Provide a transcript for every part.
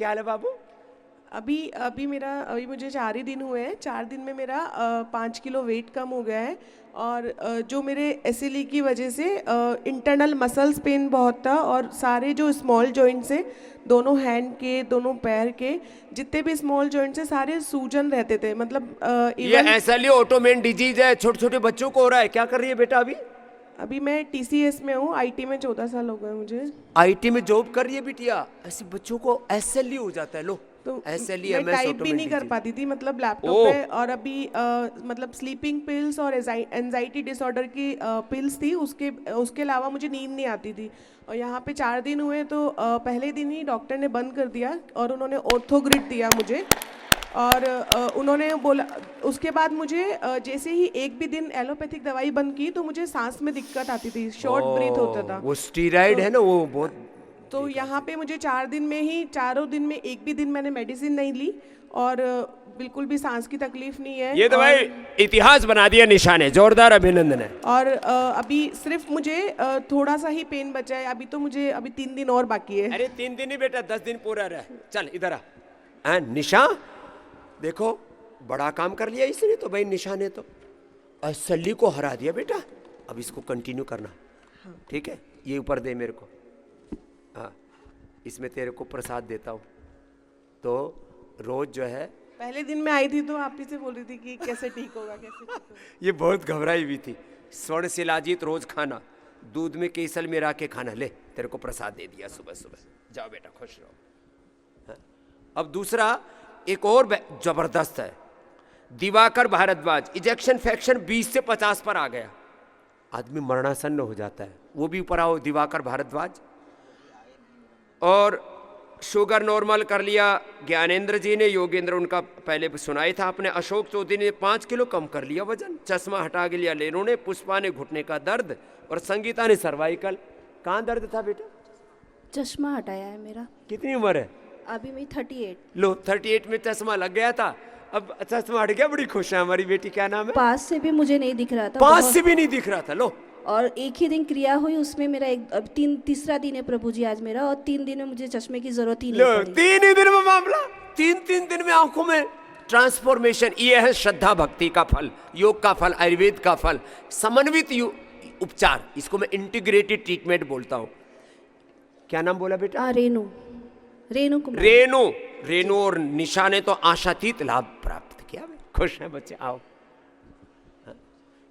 क्या हाल है बाबू? अभी मुझे 4 ही दिन हुए हैं। 4 दिन में मेरा 5 किलो वेट कम हो गया है। और जो मेरे एसएलई की वजह से इंटरनल मसल्स पेन बहुत था, और सारे जो स्मॉल जॉइंट्स हैं, दोनों हैंड के, दोनों पैर के, जितने भी स्मॉल जॉइंट्स हैं, सारे सूजन रहते थे। मतलब ये ऐसा लिए ऑटोमेन डिजीज है, छोटे छोटे बच्चों को हो रहा है। क्या कर रही है बेटा अभी? अभी मैं टीसीएस में हूँ, आईटी में 14 साल हो गए मुझे। आईटी में जॉब कर रही है बिटिया? ऐसे बच्चों को एसएलई हो जाता है। लो तो एसएलई मैं एमएस टाइप भी नहीं कर पाती थी, मतलब लैपटॉप पे। और अभी मतलब स्लीपिंग पिल्स और एंजाइटी डिसऑर्डर की पिल्स थी, उसके अलावा मुझे नींद नहीं आती थी। और यहाँ पे 4 दिन हुए तो पहले दिन ही डॉक्टर ने बंद कर दिया और उन्होंने ऑर्थोग्रिड दिया मुझे। और उन्होंने बोला, उसके बाद मुझे जैसे ही एक भी दिन एलोपैथिक दवाई बंद की तो मुझे सांस में दिक्कत आती थी, शॉर्ट ब्रीथ होता था। वो स्टीराइड है ना, वो बहुत। तो यहाँ पे मुझे 4 दिन में ही, चारों दिन में एक भी दिन मैंने मेडिसिन नहीं ली, और बिल्कुल भी सांस की तकलीफ नहीं है। ये तो भाई इतिहास बना दिया निशा ने, जोरदार अभिनंदन है। और अभी सिर्फ मुझे थोड़ा सा ही पेन बचा है। अभी तो मुझे 3 दिन और बाकी है। अरे 3 दिन ही बेटा, 10 दिन पूरा रहा। चल इधर आ। निशा देखो, बड़ा काम कर लिया इसने तो भाई। निशा ने तो एसएलई को हरा दिया बेटा। अब इसको कंटिन्यू करना, ठीक है? ये ऊपर दे मेरे को। हाँ, इसमें तेरे को प्रसाद देता हूँ। तो रोज जो है, पहले दिन मैं आई थी तो आप ही से बोल रही थी कि कैसे ठीक होगा, कैसे ठीक होगा। ये बहुत घबराई हुई थी। स्वर्ण शिलाजीत रोज खाना, दूध में केसर मिला के खाना। ले, तेरे को प्रसाद दे दिया सुबह सुबह। जाओ बेटा, खुश रहो। हाँ? अब दूसरा एक और जबरदस्त है, दिवाकर भारद्वाज। इजेक्शन फ्रैक्शन 20 से 50 पर आ गया, आदमी मरणासन्न हो जाता है। वो भी ऊपर आओ, दिवाकर भारद्वाज। और शुगर नॉर्मल कर लिया ज्ञानेंद्र जी ने, योगेंद्र उनका पहले सुनाई था आपने। अशोक चौधरी ने 5 किलो कम कर लिया वजन। चश्मा हटा के लिया लेनो ने। पुष्पा ने घुटने का दर्द, और संगीता ने सर्वाइकल। कहाँ दर्द था बेटा? चश्मा हटाया है मेरा। कितनी उम्र है? अभी मैं 38। लो 38 में चश्मा लग गया था, अब चश्मा हट गया। बड़ी खुश है हमारी बेटी। क्या नाम है? पास से भी मुझे नहीं दिख रहा था। पास से भी नहीं दिख रहा था। लो, और एक ही दिन क्रिया हुई, उसमें मेरा अब तीसरा दिन है प्रभु जी आज मेरा, और 3 दिन में मुझे चश्मे की जरूरत ही नहीं पड़ी। 3 ही दिन में मामला, 3 दिन में आंखों में ट्रांसफॉर्मेशन। ये है श्रद्धा भक्ति का फल, योग का फल, आयुर्वेद का फल, समन्वित उपचार। इसको मैं इंटीग्रेटेड ट्रीटमेंट बोलता हूँ। क्या नाम बोला बेटा? रेणु कुमार। रेणु और निशा ने तो आशातीत लाभ प्राप्त किया। खुश हैं बच्चे। आओ।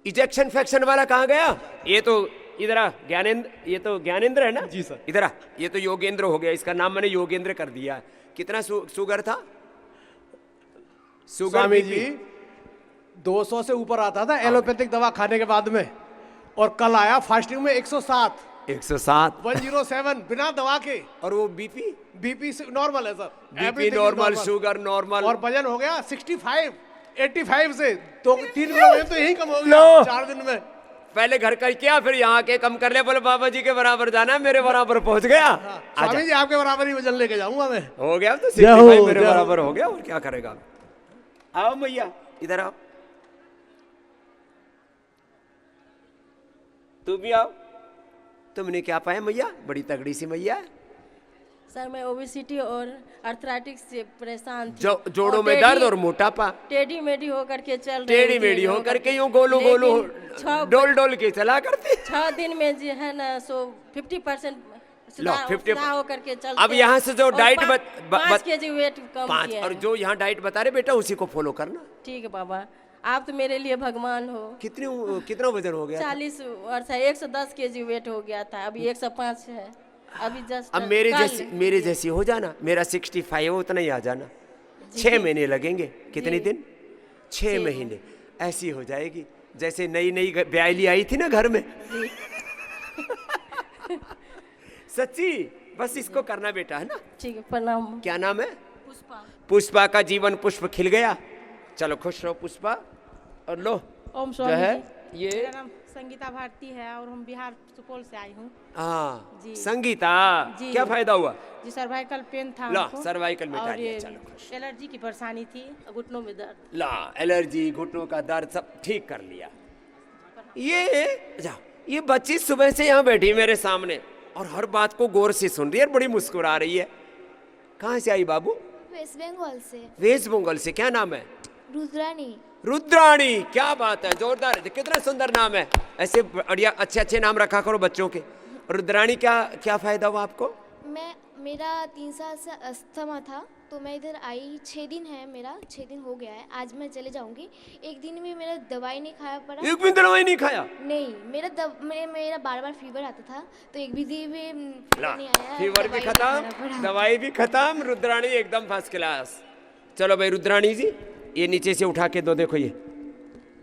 इजेक्शन फ्रैक्शन वाला कहाँ गया? ये तो इधर आ ज्ञानेंद्र। ये तो ज्ञानेंद्र है ना? जी सर। इधर आ। ये तो योगेंद्र हो गया, इसका नाम मैंने योगेंद्र कर दिया। कितना शुगर था? शुगर स्वामी जी 200 से ऊपर आता था एलोपैथिक दवा खाने के बाद में, और कल आया फास्टिंग में 107 107 बिना दवा के। और वो बीपी नॉर्मल है sir. BP normal, sugar normal, और वजन हो गया 65 85 से तो 3 किलो वजन तो यही कम हो गया 4 दिन में। पहले घर का किया, फिर यहाँ के कम कर लिया। बोले बाबा जी के बराबर जाना है, मेरे बराबर पहुंच गया। स्वामी जी आपके बराबर ही वजन लेके जाऊंगा मैं। हो गया तो 65 मेरे बराबर हो गया, और क्या करेगा। आओ मैया, इधर आओ। तू भी आओ। तुमने क्या पाया मैया? बड़ी तगड़ी सी मैया है। सर मैं ओबेसिटी और अर्थराइटिस से परेशान थी। जोड़ों में दर्द और मोटापा। टेढ़ी मेढ़ी होकर के चल रही टेढ़ी मेढ़ी होकर के यूं गोलू गोलू डोल डोल के चला करती। 6 दिन में जो है ना, सो 50% होकर के चलते। अब यहाँ से जो डाइट 5 केजी वेट कम किया। और जो यहाँ डाइट बता रहे बेटा, उसी को फॉलो करना। ठीक है बाबा, आप तो मेरे लिए भगवान हो। कितना वजन हो गया? 40 वर्ष है, 110 केजी वेट हो गया था, अभी 105 है। अभी जस्ट अब मेरे जैसी हो जाना। मेरा 65 हो, उतना ही आ जाना। 6 महीने लगेंगे। कितने दिन? 6 महीने। ऐसी हो जाएगी जैसे नई ब्यायली आई थी ना घर में। सच्ची, बस इसको करना बेटा, है ना? ठीक है, प्रणाम। क्या नाम है? पुष्पा का जीवन पुष्प खिल गया। चलो खुश रहो पुष्पा। और लो ओम जो है ये मेरा नाम संगीता भारती है, और हम बिहार सुपौल से आई हूँ। हाँ जी। संगीता जी। क्या फायदा हुआ? जी सर्वाइकल पेन था ला हमको, सर्वाइकल मिटा और लिया। ये चलो खुश। एलर्जी की परेशानी थी, घुटनों में दर्द। ला एलर्जी, घुटनों का दर्द सब ठीक कर लिया। ये जाओ, ये बच्ची सुबह से यहाँ बैठी मेरे सामने और हर बात को गौर से सुन रही है, बड़ी मुस्कुरा रही है। कहाँ से आई बाबू? वेस्ट बंगाल से। वेस्ट बंगाल से। क्या नाम है? रुद्रानी। रुद्राणी, क्या बात है, जोरदार है, कितना सुंदर नाम है। ऐसे बढ़िया अच्छे अच्छे नाम रखा करो बच्चों के। रुद्राणी, क्या क्या फायदा हुआ आपको? मेरा 3 साल से अस्थमा था, तो मैं इधर आई 6 दिन है, मेरा 6 दिन हो गया है। आज मैं चले जाऊंगी। एक दिन भी मेरा दवाई नहीं खाया पड़ा। एक भी दवाई नहीं खाया? नहीं, मेरा बार बार फीवर आता था, तो एक भी दिन भी नहीं आया। फीवर भी खत्म, दवाई भी खत्म। रुद्राणी एकदम फर्स्ट क्लास। चलो भाई रुद्राणी जी, ये नीचे से उठा के दो, देखो ये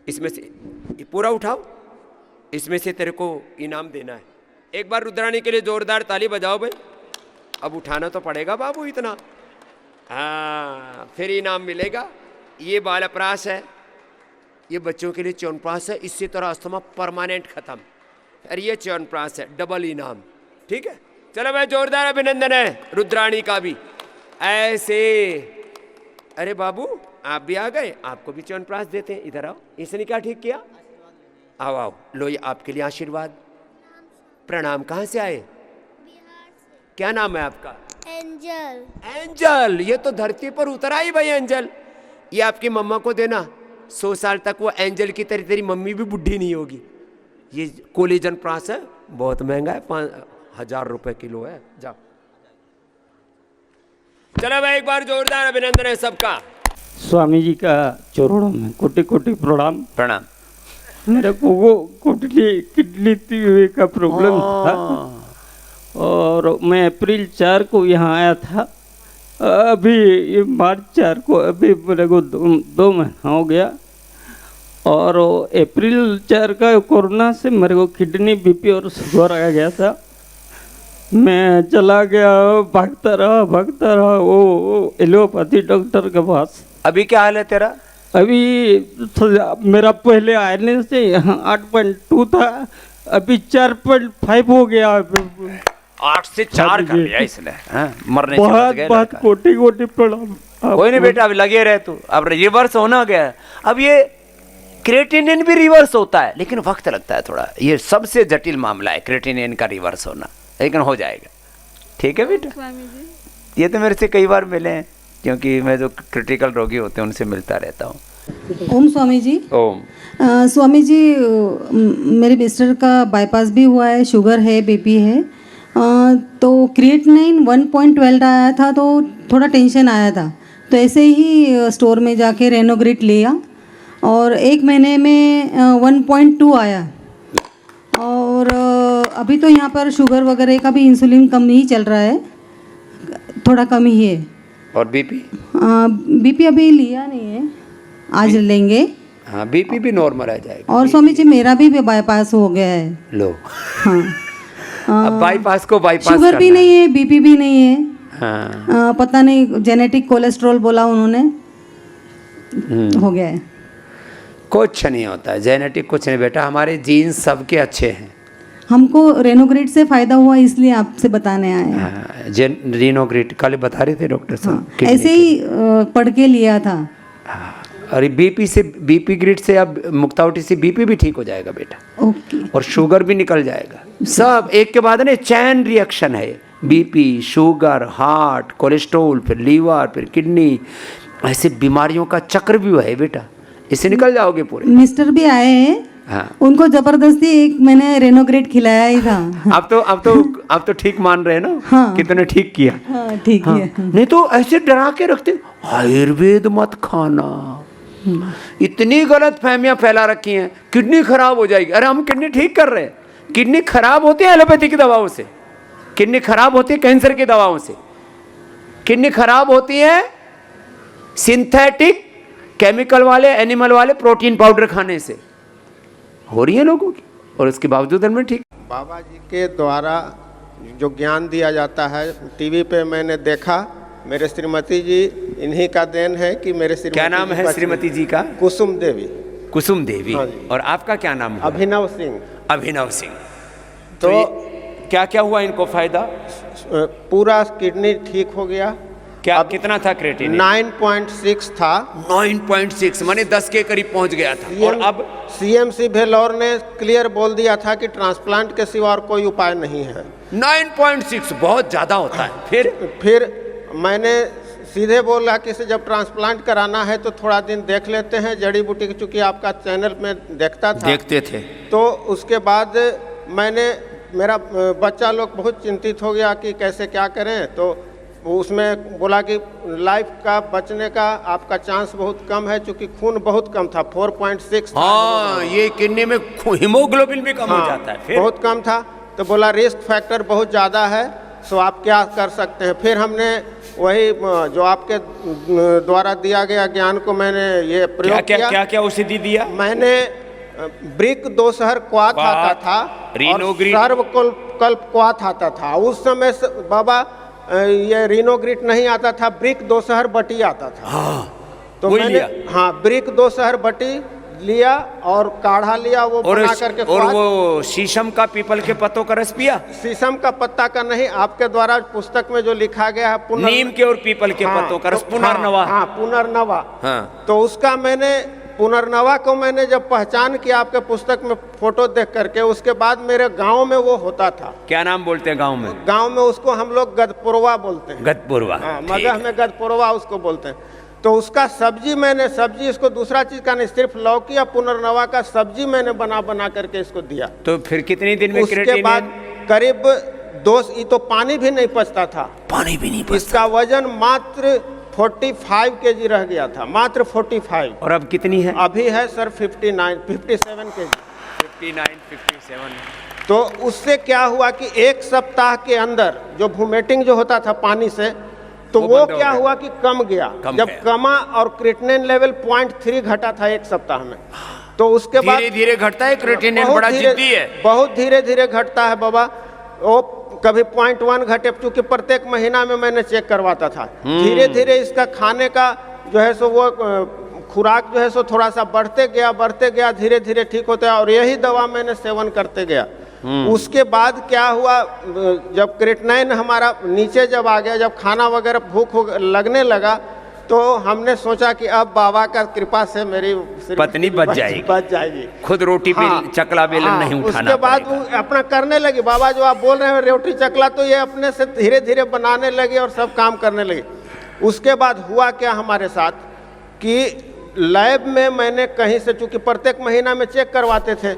इसमें से ये पूरा उठाओ, इसमें से तेरे को इनाम देना है। एक बार रुद्राणी के लिए जोरदार ताली बजाओ भाई। अब उठाना तो पड़ेगा बाबू इतना, हाँ, फिर इनाम मिलेगा। ये बालप्रास है, ये बच्चों के लिए च्यवनप्राश है। इससे तेरा अस्थमा परमानेंट खत्म। और ये च्यवनप्राश है, डबल इनाम। ठीक है, चलो भाई जोरदार अभिनंदन है रुद्राणी का भी। ऐसे, अरे बाबू आप भी आ गए, आपको भी च्यवनप्राश देते हैं। इधर आओ, इसने क्या ठीक किया? आओ आओ, लो ये आपके लिए आशीर्वाद। प्रणाम। कहाँ से आए? क्या नाम है आपका? एंजल। एंजल, ये तो धरती पर उतर आई भाई एंजल। ये आपकी मम्मा को देना, 100 साल तक वो एंजल की तरह तेरी मम्मी भी बुढ़ी नहीं होगी। ये कोलेजन प्राश है, बहुत महंगा है, 5000 रुपए किलो है। जाओ, चलो भाई एक बार जोरदार अभिनंदन है सबका। स्वामी जी का चरणों में कोटि कोटि प्रणाम। प्रणाम। मेरे को वो किडनी का प्रॉब्लम था, और मैं अप्रैल 4 को यहाँ आया था। अभी ये मार्च 4 को, अभी मेरे को 2 महीना हो गया। और अप्रैल 4 का कोरोना से मेरे को किडनी, बीपी और शुगर आ गया था। मैं चला गया, भागता रहा वो एलोपैथी डॉक्टर के पास। अभी क्या हाल है तेरा? अभी मेरा पहले आने से 8.2 था, अभी 4.5 हो गया। 8 से 4 कर लिया इसने, मरने से बहुत बहुत कोटि कोटि प्रणाम। कोई नहीं बेटा, अब लगे रहे तू, अब रिवर्स होना गया। अब ये क्रिएटिनिन भी रिवर्स होता है, लेकिन वक्त लगता है थोड़ा। ये सबसे जटिल मामला है क्रिएटिनिन का रिवर्स होना, लेकिन हो जाएगा। ठीक है बेटा, ये तो मेरे से कई बार मिले हैं, क्योंकि मैं जो क्रिटिकल रोगी होते हैं उनसे मिलता रहता हूँ। ओम स्वामी जी। ओम। स्वामी जी, मेरे मिस्टर का बाईपास भी हुआ है, शुगर है, बीपी है, तो क्रिएटिनिन 1.12 आया था, तो थोड़ा टेंशन आया था। तो ऐसे ही स्टोर में जाके रेनोग्रिट लिया, और 1 महीने में 1.2 आया। और अभी तो यहाँ पर शुगर वगैरह का भी इंसुलिन कम ही चल रहा है, थोड़ा कम ही है। और बीपी? बीपी अभी लिया नहीं है, आज लेंगे। हाँ, बीपी भी नॉर्मल आ जाएगा। और स्वामी जी, मेरा भी बाईपास हो गया है। लो, हाँ, अब बाईपास को बाईपास शुगर भी नहीं है, बीपी भी नहीं है। हाँ। पता नहीं, जेनेटिक कोलेस्ट्रॉल बोला उन्होंने, हो गया है। कुछ नहीं होता है जेनेटिक, कुछ नहीं बेटा, हमारे जीन्स सबके अच्छे हैं। हमको रेनोग्रिट से फायदा हुआ, इसलिए आपसे बताने आए हैं। हाँ, रेनोग्रिट कल बता रहे थे डॉक्टर साहब। हाँ, ऐसे ही पढ़ के लिया था। हाँ, और बीपी ग्रिड से अब मुक्तावटी से बीपी भी ठीक हो जाएगा बेटा। ओके। और शुगर भी निकल जाएगा। सब एक के बाद ना चैन रिएक्शन है, बीपी, शुगर, हार्ट, कोलेस्ट्रॉल, फिर लीवर, फिर किडनी, ऐसे बीमारियों का चक्र भी है बेटा, इससे निकल जाओगे पूरे। मिस्टर भी आए हैं। हाँ। उनको जबरदस्ती 1 महीने रेनोग्रेट खिलाया ही था। अब तो ठीक मान रहे हैं ना। हाँ। कितने ठीक किया। हाँ, ठीक हाँ। है। नहीं तो ऐसे डरा के रखते, आयुर्वेद मत खाना। इतनी गलत फहमियां फैला रखी हैं, किडनी खराब हो जाएगी। अरे हम किडनी ठीक कर रहे हैं। किडनी खराब होती है एलोपैथी की दवाओं से, किडनी खराब होती है कैंसर की दवाओं से, किडनी खराब होती है सिंथेटिक केमिकल वाले, एनिमल वाले प्रोटीन पाउडर खाने से हो रही है लोगों की, और उसके बावजूद में ठीक। बाबा जी के द्वारा जो ज्ञान दिया जाता है, टीवी पे मैंने देखा। मेरे श्रीमती जी, इन्हीं का देन है कि मेरे श्रीमती। क्या नाम है श्रीमती जी का? कुसुम देवी। कुसुम देवी। हाँ जी। और आपका क्या नाम है? अभिनव सिंह। अभिनव सिंह। तो क्या क्या हुआ इनको फायदा? पूरा किडनी ठीक हो गया। क्या अब कितना था क्रिएटिनिन? 9.6 था। 9.6 माने 10 के करीब पहुंच गया था। और अब CMC भेलोर ने क्लियर बोल दिया था कि ट्रांसप्लांट के सिवा और कोई उपाय नहीं है। 9.6 बहुत ज्यादा होता है। फिर मैंने सीधे बोला कि इसे जब ट्रांसप्लांट कराना है तो थोड़ा दिन देख लेते हैं, जड़ी बूटी की, चूँकि आपका चैनल में देखते थे। तो उसके बाद मेरा बच्चा लोग बहुत चिंतित हो गया कि कैसे क्या करें, तो उसमें बोला कि लाइफ का बचने का आपका चांस बहुत कम है, क्योंकि खून बहुत कम था, 4.6 हाँ, ये किडनी में हीमोग्लोबिन भी कम हो जाता है, फिर बहुत कम था। तो बोला रिस्क फैक्टर बहुत ज़्यादा है, सो आप क्या कर सकते हैं। फिर हमने वही जो आपके द्वारा दिया गया ज्ञान को मैंने ये प्रयोग किया। क्या औषधि दिया? मैंने ब्रिक दोसहर क्वाथ आता था और सर्वकल्प क्वाथ आता था। उस समय बाबा ये रीनोग्रिट नहीं आता था, ब्रिक दोसहर बटी आता था। तो मैंने ब्रिक दोसहर बटी लिया और काढ़ा लिया, वो बना करके। और वो शीशम का, पीपल के पत्तों का रस पिया? शीशम का पत्ता का नहीं, आपके द्वारा पुस्तक में जो लिखा गया है नीम के और पीपल के पत्तों का रस, पुनर्नवा। पुनर्नवा। तो उसका मैंने पुनर्नवा को मैंने जब पहचान किया आपके पुस्तक में फोटो देख करके, उसके बाद मेरे गांव में वो होता था। क्या नाम बोलते हैं गांव में? गांव में उसको हम लोग गदपुरवा बोलते हैं। गदपुरवा, मगह में गदपुरवा उसको बोलते हैं। तो उसका सब्जी इसको दूसरा चीज का नहीं, सिर्फ लौकी या पुनर्नवा का सब्जी मैंने बना करके इसको दिया। तो फिर कितने दिन में उसके बाद करीब ये तो पानी भी नहीं पचता था, पानी भी नहीं पचता। इसका वजन मात्र 45 kg रह गया था, मात्र 45। और अब कितनी है? अभी है सर 57 kg। 57। तो उससे क्या हुआ कि एक सप्ताह के अंदर जो वोमिटिंग जो होता था पानी से, तो वो क्या हुआ कि कम गया। जब कमा और क्रिएटिनिन लेवल 0.3 घटा था एक सप्ताह में, तो उसके बाद धीरे धीरे घटता है क्रिएटिनिन, बड़ा जिद्दी है, बहुत धीरे धीरे घटता है बाबा। वो कभी 0.1 घटे, क्योंकि प्रत्येक महीना में मैंने चेक करवाता था। धीरे धीरे इसका खाने का जो है सो वो खुराक जो है सो थोड़ा सा बढ़ते गया, धीरे धीरे ठीक होता है। और यही दवा मैंने सेवन करते गया। उसके बाद क्या हुआ, जब क्रिएटिनिन हमारा नीचे जब आ गया, जब खाना वगैरह भूख लगने लगा, तो हमने सोचा कि अब बाबा का कृपा से मेरी पत्नी बच जाएगी, खुद रोटी चकला बेलन नहीं उठाना। उसके बाद वो अपना करने लगी। बाबा जो आप बोल रहे हैं रोटी चकला, तो ये अपने से धीरे धीरे बनाने लगी और सब काम करने लगी। उसके बाद हुआ क्या हमारे साथ कि लैब में मैंने कहीं से, चूंकि प्रत्येक महीना में चेक करवाते थे,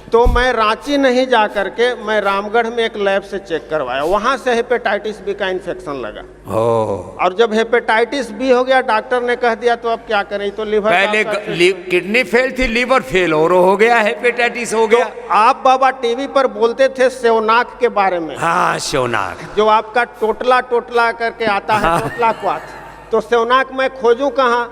तो मैं रांची नहीं जा करके मैं रामगढ़ में एक लैब से चेक करवाया। वहाँ से हेपेटाइटिस बी का इन्फेक्शन लगा। और जब हेपेटाइटिस बी हो गया, डॉक्टर ने कह दिया तो अब क्या करें, तो लीवर, पहले किडनी फेल थी, लीवर फेल और हो गया, हेपेटाइटिस हो गया। तो आप बाबा टीवी पर बोलते थे सेवनाक के बारे में। हाँ, सेवनाक जो आपका टोटला करके आता है, टोटला क्वाथ। तो सेवनाक मैं खोजूं कहाँ,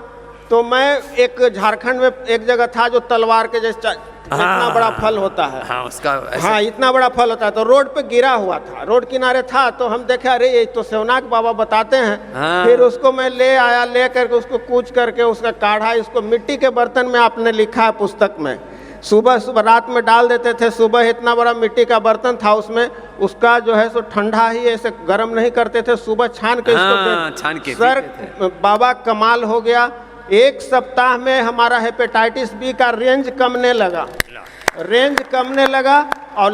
तो मैं एक झारखंड में एक जगह था जो तलवार के जैसे इतना बड़ा फल होता है, इतना बड़ा फल होता है। तो रोड पे गिरा हुआ था, रोड किनारे था, तो हम देखे अरे ये तो सेवनाक बाबा बताते हैं। फिर उसको मैं ले आया, ले करके उसको कूच करके उसका काढ़ा, इसको मिट्टी के बर्तन में आपने लिखा है पुस्तक में, सुबह रात में डाल देते थे। सुबह इतना बड़ा मिट्टी का बर्तन था, उसमें उसका जो है सो ठंडा ही ऐसे गर्म नहीं करते थे, सुबह छान के इसको सर बाबा कमाल हो गया। एक सप्ताह में हमारा हेपेटाइटिस बी का रेंज कमने लगा और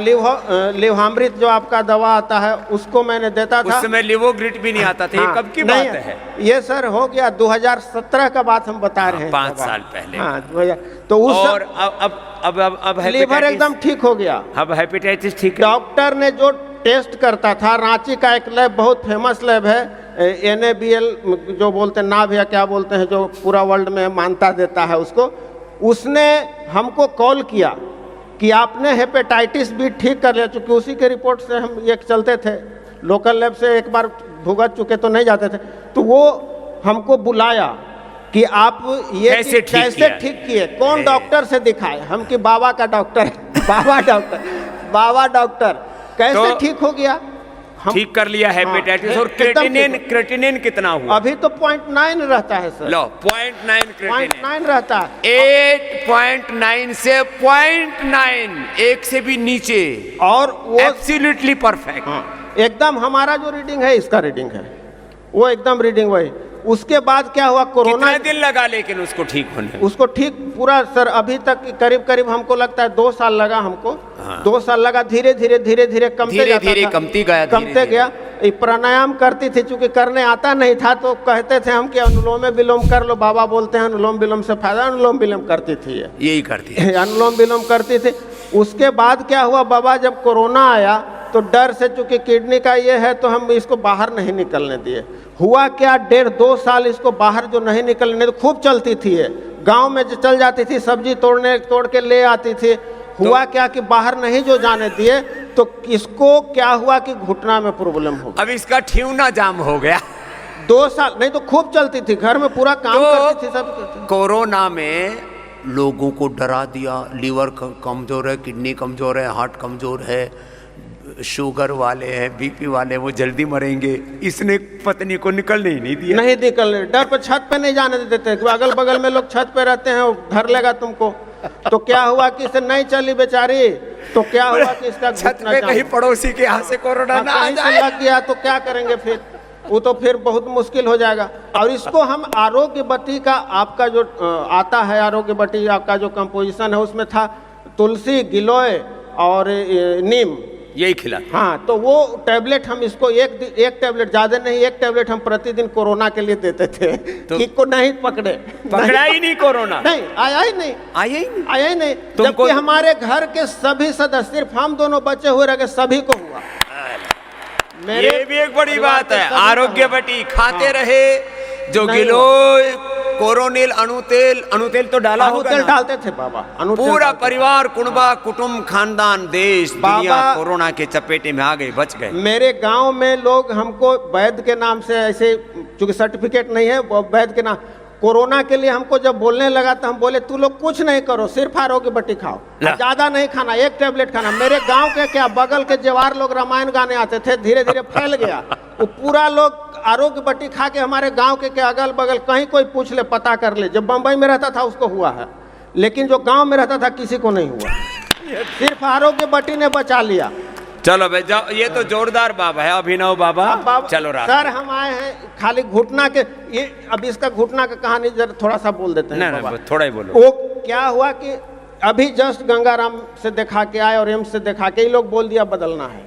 लिवहामृत जो आपका दवा आता है उसको मैंने देता था। उस समय लिवोग्रिट भी नहीं आता था। ये कब की बात है? ये सर हो गया 2017 का बात हम बता रहे हैं, 5 साल पहले। तो उस और अब लीवर एकदम ठीक हो गया। अब हेपेटाइटिस ठीक है। डॉक्टर ने जो टेस्ट करता था, रांची का एक लैब बहुत फेमस लैब है, NABL जो बोलते हैं, ना भैया क्या बोलते हैं, जो पूरा वर्ल्ड में मान्यता देता है उसको, उसने हमको कॉल किया कि आपने हेपेटाइटिस बी ठीक कर लिया। चूँकि उसी के रिपोर्ट से हम ये चलते थे, लोकल लैब से एक बार भुगत चुके तो नहीं जाते थे। तो वो हमको बुलाया कि आप ये कैसे ठीक किए, कौन डॉक्टर से दिखाए। हम कि बाबा का डॉक्टर बाबा डॉक्टर कैसे ठीक हो गया, ठीक कर लिया हेपेटाइटिस। और क्रिएटिनिन कितना हुआ? अभी तो 0.9 रहता है सर। लो 0.9 रहता है। 8.9 से 0.9, एक से भी नीचे, और वो एब्सोल्युटली परफेक्ट। एकदम हमारा जो रीडिंग है, इसका रीडिंग है वो एकदम रीडिंग वही। उसके बाद क्या हुआ, कोरोना। कितना दिन लगा लेकिन उसको ठीक होने? उसको ठीक पूरा सर अभी तक करीब हमको लगता है 2 साल लगा हमको। 2 साल लगा, धीरे धीरे कमते गया। ये प्राणायाम करती थी, चूंकि करने आता नहीं था तो कहते थे हम कि अनुलोम विलोम कर लो, बाबा बोलते हैं अनुलोम विलोम से फायदा, अनुलोम विलोम करती थी ये, यही करती है। अनुलोम विलोम करती थी। उसके बाद क्या हुआ बाबा, जब कोरोना आया तो डर से, चूंकि किडनी का ये है तो हम इसको बाहर नहीं निकलने दिए। हुआ क्या, 1.5-2 साल इसको बाहर जो नहीं निकलने, तो खूब चलती थी ये, गांव में चल जाती थी, सब्जी तोड़ के ले आती थी। हुआ क्या कि बाहर नहीं जो जाने दिए तो इसको क्या हुआ कि घुटना में प्रॉब्लम हो गई। अब इसका ठियूना जाम हो गया। 2 साल नहीं तो खूब चलती थी, घर में पूरा काम करती थी, सब करती थी। कोरोना में लोगों को डरा दिया, लीवर कमजोर है, किडनी कमजोर है, हार्ट कमजोर है, शुगर वाले हैं, बीपी वाले, वो जल्दी मरेंगे। इसने पत्नी को निकलने ही नहीं दिया। नहीं निकलने, डर पर छत पे नहीं जाने देते थे, अगल बगल में लोग छत पे रहते हैं, धर लेगा तुमको। तो क्या हुआ कि इसे नहीं चली बेचारी, तो क्या हुआ कि इसका छत पे कहीं पड़ोसी के यहाँ से कोरोना ना आ जाए, लग गया तो क्या करेंगे फिर, वो तो फिर बहुत मुश्किल हो जाएगा। और इसको हम आरोग्य बटी का, आपका जो आता है आरोग्य बटी, आपका जो कंपोजिशन है उसमें था तुलसी, गिलोय और नीम, यही खिला। हाँ, तो वो टैबलेट हम इसको एक टैबलेट, ज़्यादा नहीं, एक टैबलेट हम प्रतिदिन कोरोना के लिए देते थे, तो को नहीं पकड़ा ही नहीं कोरोना, नहीं आया ही नहीं, आया ही नहीं। जबकि हमारे घर के सभी सदस्य, सिर्फ हम दोनों बचे हुए रह गए, सभी को हुआ। ये भी एक बड़ी बात है। आरोग्य बटी खाते रहे, जो गिलोय, कोरोनिल, अणुतेल तो डाला होगा ना? डालते थे बाबा, पूरा परिवार, कुणबा, कुटुंब, खानदान, देश, दुनिया कोरोना के चपेटे में आ गए, बच गए। मेरे गांव में लोग हमको वैद्य के नाम से, ऐसे चूंकि सर्टिफिकेट नहीं है, वैद्य के नाम, कोरोना के लिए हमको जब बोलने लगा तो हम बोले तू लोग कुछ नहीं करो, सिर्फ आरोग्य बटी खाओ, ज्यादा नहीं खाना, एक टैबलेट खाना। मेरे गांव के क्या बगल के जवार लोग रामायण गाने आते थे, धीरे धीरे फैल गया वो पूरा। लोग आरोग्य बटी खा के हमारे गांव के अगल बगल कहीं कोई पूछ ले, पता कर ले, जब बम्बई में रहता था उसको हुआ है, लेकिन जो गांव में रहता था किसी को नहीं हुआ, सिर्फ आरोग्य बटी ने बचा लिया। चलो भाई जाओ, ये तो जोरदार बाबा है, अभिनव बाबा। चलो सर हम आए हैं खाली घुटना के, ये अब इसका घुटना का कहानी जरा थोड़ा सा बोल देते हैं। नहीं, थोड़ा ही बोलो। वो क्या हुआ कि अभी जस्ट गंगाराम से दिखा के आए और एम्स से दिखा के, ये लोग बोल दिया बदलना है,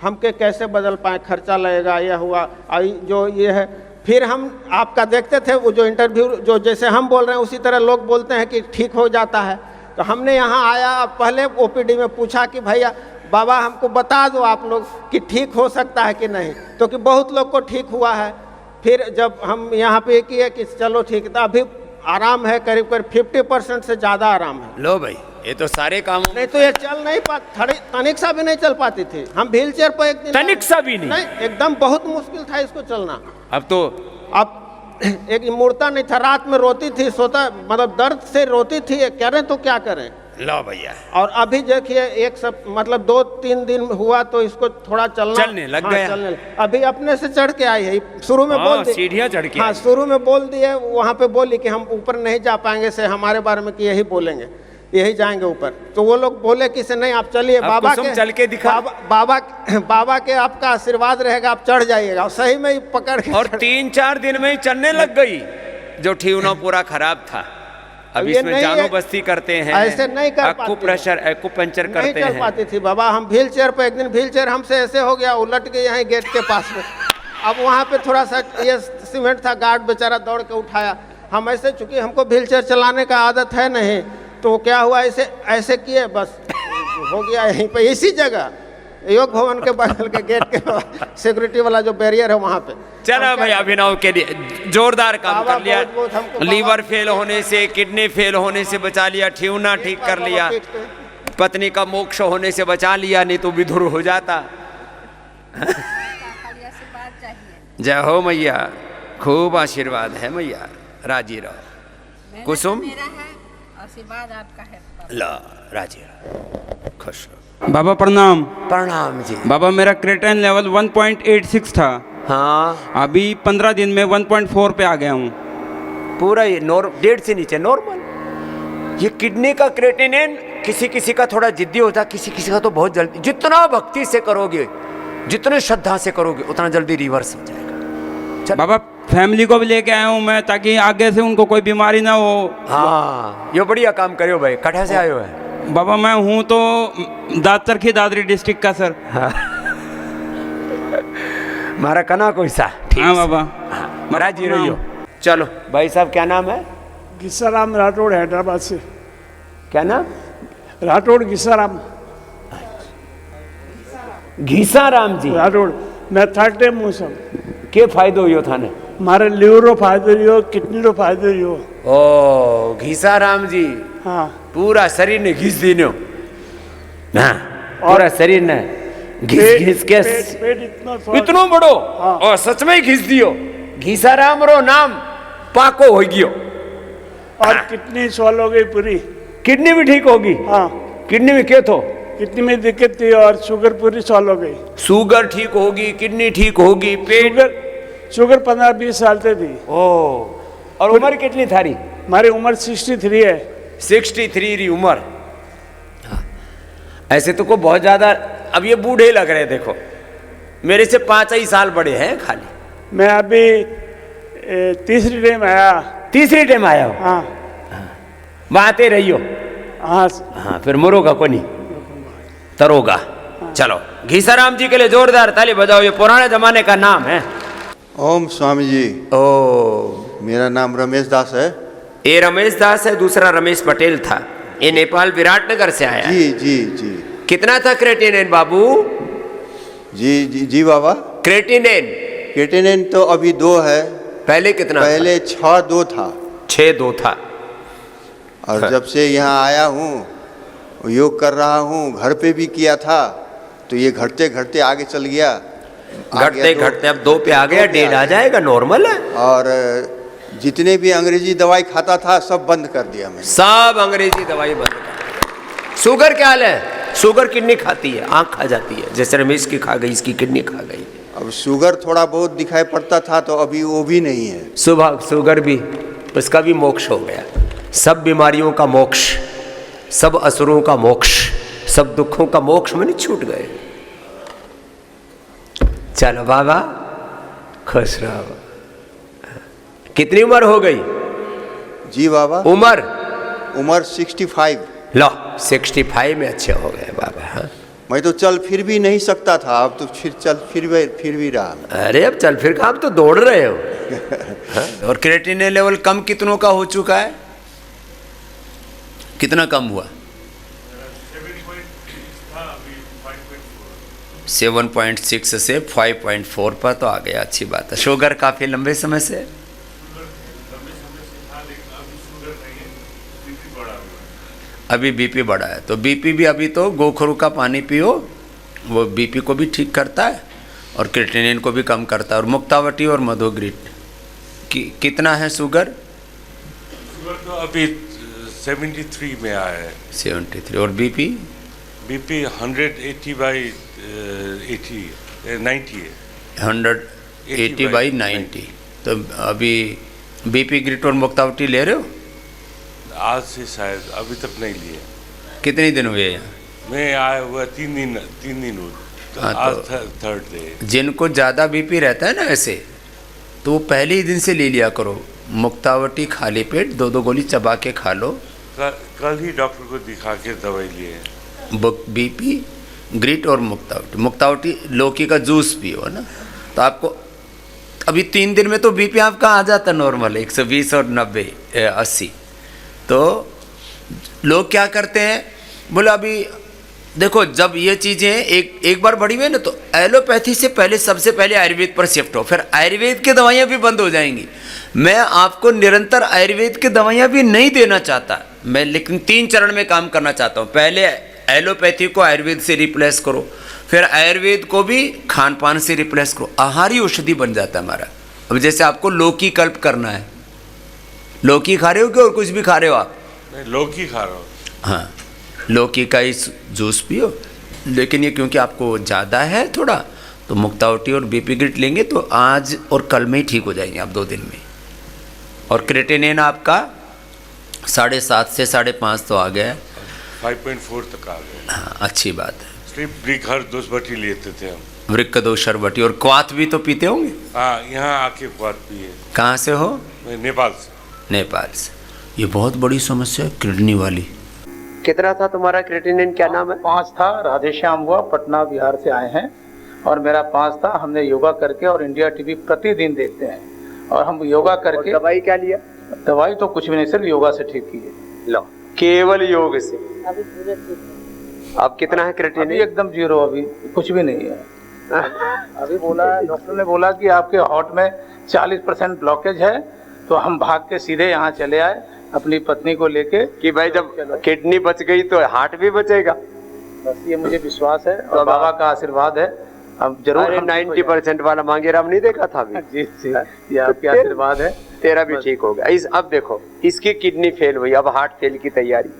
हम के कैसे बदल पाए, खर्चा लगेगा, यह हुआ, जो ये है। फिर हम आपका देखते थे वो जो इंटरव्यू, जो जैसे हम बोल रहे हैं उसी तरह लोग बोलते हैं कि ठीक हो जाता है। तो हमने यहाँ आया, पहले ओपीडी में पूछा कि भैया बाबा हमको बता दो आप लोग कि ठीक हो सकता है कि नहीं, तो कि बहुत लोग को ठीक हुआ है। फिर जब हम यहाँ पे किए कि चलो ठीक है, तो अभी आराम है, करीब 50% से ज़्यादा आराम है। लो भाई, ये तो सारे काम, नहीं तो ये चल नहीं पाती, तनिक सा भी नहीं चल पाती थी। हम व्हील चेयर पर एक दिन, तनिक सा भी नहीं, एकदम बहुत मुश्किल था इसको चलना। अब एक मुड़ता नहीं था, रात में रोती थी, सोता, मतलब दर्द से रोती थी, करें तो क्या करें। लो भैया, और अभी देखिए एक सब, मतलब 2-3 दिन हुआ तो इसको थोड़ा चलने लग गया। अभी अपने से चढ़ के आई है, शुरू में बोल दी, सीढ़ियाँ चढ़ के, हाँ शुरू में बोल दिए, वहाँ पे बोली कि हम ऊपर नहीं जा पाएंगे, से हमारे बारे में कि यही बोलेंगे, यही जाएंगे ऊपर। तो वो लोग बोले कि से नहीं आप चलिए, बाबा के चल के दिखा, बाबा के आपका आशीर्वाद रहेगा, आप चढ़ जाइएगा। और सही में ही पकड़ के, और 3-4 दिन में ही चलने लग गई, जो ठियुना पूरा खराब था। अब इसमें जानो बस्ती करते हैं, ऐसे नहीं कर पाती, एक्यूप्रेशर, एक्यूपंचर करते हैं, नहीं चल पाती थी बाबा। हम व्हील चेयर पर, एक दिन व्हील चेयर हमसे ऐसे हो गया, उलट गई यहीं गेट के पास में। अब वहाँ पे थोड़ा सा ये सीमेंट था, गार्ड बेचारा दौड़ के उठाया। हम ऐसे, चूंकि हमको व्हील चेयर चलाने का आदत है नहीं, तो क्या हुआ, ऐसे किए, बस हो गया यहीं पे, इसी जगह योग भवन के बगल के गेट के सिक्योरिटी वाला जो बैरियर है वहाँ पे। चलो भाई, अभिनव के लिए जोरदार काम कर लिया। लीवर फेल होने से, किडनी फेल होने से बचा लिया, ठियुना ठीक कर लिया, पत्नी का मोक्ष होने से बचा लिया, नहीं तो विधुर हो जाता। जय हो मैया, खूब आशीर्वाद है मैया, राजी रहो। कुसुम, आशीर्वाद आपका है। ला राजी रहो, खुश रहो। बाबा प्रणाम। प्रणाम जी। बाबा मेरा क्रेटाइन लेवल 1.86 था, हाँ अभी 15 दिन में 1.4 पे आ गया हूँ। पूरा ये 1.5 से नीचे नॉर्मल। ये किडनी का क्रेटिनिन किसी किसी का थोड़ा जिद्दी होता है, किसी किसी का तो बहुत जल्दी। जितना भक्ति से करोगे, जितने श्रद्धा से करोगे, उतना जल्दी रिवर्स हो जाएगा। बाबा फैमिली को भी लेके आया हूँ मैं, ताकि आगे से उनको कोई बीमारी ना हो। हाँ, ये बढ़िया काम करो भाई। कहाँ से आए हो है? बाबा मैं हूँ तो दादर की दादरी डिस्ट्रिक्ट का सर। मारा कना कोई सा ठीक हाँ बाबा। महाराज जी रहियो। चलो भाई साहब क्या नाम है? घिसाराम राठौड़ हैदराबाद से। क्या नाम? राठौड़ घिसाराम। घीसाराम जी राठौड़। मैं थर्ड टाइम हूँ सब। के फायदो हुयो थाने? मारे लिवर रो फायदो रहियो, किडनी रो फायदो रहियो। ओ घीसाराम जी हाँ। पूरा शरीर ने घिस दीनो ना, पूरा शरीर ने घिस घिस के पेट इतनो बड़ो और सच में ही घिस दियो। घीसाराम रो नाम पाको हो गयो। और किडनी सॉल्व हो गई पूरी। किडनी भी ठीक होगी? हाँ। किडनी में क्या थो? किडनी में दिक्कत थी और शुगर पूरी सॉल्व हो गई। शुगर ठीक होगी, किडनी ठीक होगी, पेट शुगर 15-20 साल से थी। ओ और उम्र कितनी थारी? हमारी उम्र 63 है। 63 री उम्र। हाँ। ऐसे तो को बहुत ज्यादा अब ये बूढ़े लग रहे, देखो मेरे से 5 ही साल बड़े हैं खाली। मैं अभी तीसरी टाइम आया। तीसरी टाइम आया हो? हाँ। बातें रहियो। हाँ हाँ फिर मरोगा को नहीं तरोगा। चलो घीसाराम जी के लिए जोरदार ताली बजाओ, ये पुराने जमाने का नाम है। ओम स्वामी जी। ओ मेरा नाम रमेश दास है। ये रमेश दास है, दूसरा रमेश पटेल था। ये नेपाल विराटनगर से आया। जी जी जी। कितना था क्रेटिनिन बाबू? जी जी जी बाबा। क्रेटिनिन? क्रेटिनिन तो अभी 2 है। पहले कितना? पहले 6-2 था। 6-2 था। और जब से यहाँ आया हूँ, योग कर रहा हूँ, घर पे भी किया था, तो ये घटते घटते आगे चल गया। घटते घटते अब 2 पे आ गया, 1.5 आ जाएगा, नॉर्मल है। और जितने भी अंग्रेजी दवाई खाता था सब बंद कर दिया मैंने। सब अंग्रेजी दवाई बंद कर दिया। शुगर क्या हाल है? शुगर किडनी खाती है, आँख खा जाती है, जैसे रमेश की खा गई, इसकी किडनी खा गई। अब शुगर थोड़ा बहुत दिखाई पड़ता था, तो अभी वो भी नहीं है। सुबह शुगर भी, उसका भी मोक्ष हो गया। सब बीमारियों का मोक्ष, सब असुरों का मोक्ष, सब दुखों का मोक्ष में छूट गए। चलो बाबा खुश रहो। कितनी उम्र हो गई? जी बाबा। उम्र 65। लो 65 में अच्छे हो गए बाबा। हाँ? मैं तो चल फिर भी नहीं सकता था, अब तो फिर भी रहा। अरे अब चल फिर का, आप तो दौड़ रहे हो। हाँ? और क्रेटिनिन लेवल कम कितनों का हो चुका है? कितना कम हुआ? 7.6 से 5.4 पर तो आ गया, अच्छी बात है। शुगर काफी लंबे समय से? अभी बीपी बढ़ा है, तो बीपी भी अभी तो गोखरू का पानी पियो, वो बीपी को भी ठीक करता है और क्रेटिनिन को भी कम करता है। और मुक्तावटी और मधुग्रिट कितना है शुगर? शुगर तो अभी 73 में आया है। 73। और बीपी? बीपी 180/80 90 है। 180/90। तो अभी बीपी ग्रिट और मुक्तावटी ले रहे हो? आज से शायद, अभी तक नहीं लिए। कितने दिन हुए यहाँ? मैं आया हुआ 3 दिन हुए। तो हाँ, आज तो थर्ड डे। जिनको ज़्यादा बीपी रहता है ना ऐसे, तो वो पहले ही दिन से ले लिया करो। मुक्तावटी खाली पेट 2-2 गोली चबा के खा लो। कल ही डॉक्टर को दिखा के दवाई लिए। बीपी ग्रिट और मुक्तावटी। मुक्तावटी लौकी का जूस पियो ना, तो आपको अभी 3 दिन में तो बीपी आपका आ जाता नॉर्मल 120 और 90-80। तो लोग क्या करते हैं, बोला अभी देखो जब ये चीज़ें एक बार बढ़ी हुई ना, तो एलोपैथी से पहले सबसे पहले आयुर्वेद पर शिफ्ट हो, फिर आयुर्वेद की दवाइयाँ भी बंद हो जाएंगी। मैं आपको निरंतर आयुर्वेद की दवाइयाँ भी नहीं देना चाहता मैं, लेकिन 3 चरण में काम करना चाहता हूँ। पहले एलोपैथी को आयुर्वेद से रिप्लेस करो, फिर आयुर्वेद को भी खान पान से रिप्लेस करो। आहारी औषधि बन जाता है हमारा। अब जैसे आपको लौकी कल्प करना है, लौकी खा रहे हो कि और कुछ भी खा रहे हो आप? मैं लौकी खा रहा हूँ। हाँ, लौकी का ही जूस पियो। लेकिन ये क्योंकि आपको ज़्यादा है थोड़ा, तो मुक्तावटी और बीपी ग्रिट लेंगे तो आज और कल में ही ठीक हो जाएंगे आप 2 दिन में। और क्रेटिनिन आपका 7.5 से 5.5 तो आ गया है। 5.4 तक आ गया। हाँ, अच्छी बात है। सिर्फ ब्रिकहर 2 बटी लेते थे हम। वृक्कदोषर बटी। और क्वाथ भी तो पीते होंगे? हाँ, यहाँ आके क्वाथ पिए। कहाँ से हो? मैं नेपाल से। नेपाल से। ये बहुत बड़ी समस्या है किडनी वाली। कितना था तुम्हारा क्रेटिनिन, क्या नाम है? 5 था। राधेश्याम हुआ, पटना बिहार से आए हैं। और मेरा 5 था। हमने योगा करके और इंडिया टीवी प्रतिदिन देखते हैं और हम योगा करके। दवाई क्या लिया? दवाई तो कुछ भी नहीं, सिर्फ योगा से ठीक की है। लो, केवल योग से। अब कितना है क्रिएटिनिन? अभी एकदम 0, अभी कुछ भी नहीं है। अभी बोला, डॉक्टर ने बोला कि आपके हार्ट में 40% ब्लॉकेज है। तो हम भाग के सीधे यहाँ चले आए अपनी पत्नी को लेके कि भाई जब किडनी बच गई तो हार्ट भी बचेगा। बस ये मुझे विश्वास है और बाबा का आशीर्वाद है। अब जरूर हम 90% वाला मांगे राम नहीं देखा था अभी। जी जी, ये आपके आशीर्वाद है। तेरा भी ठीक होगा। अब देखो, इसकी किडनी फेल हुई, अब हार्ट फेल की तैयारी।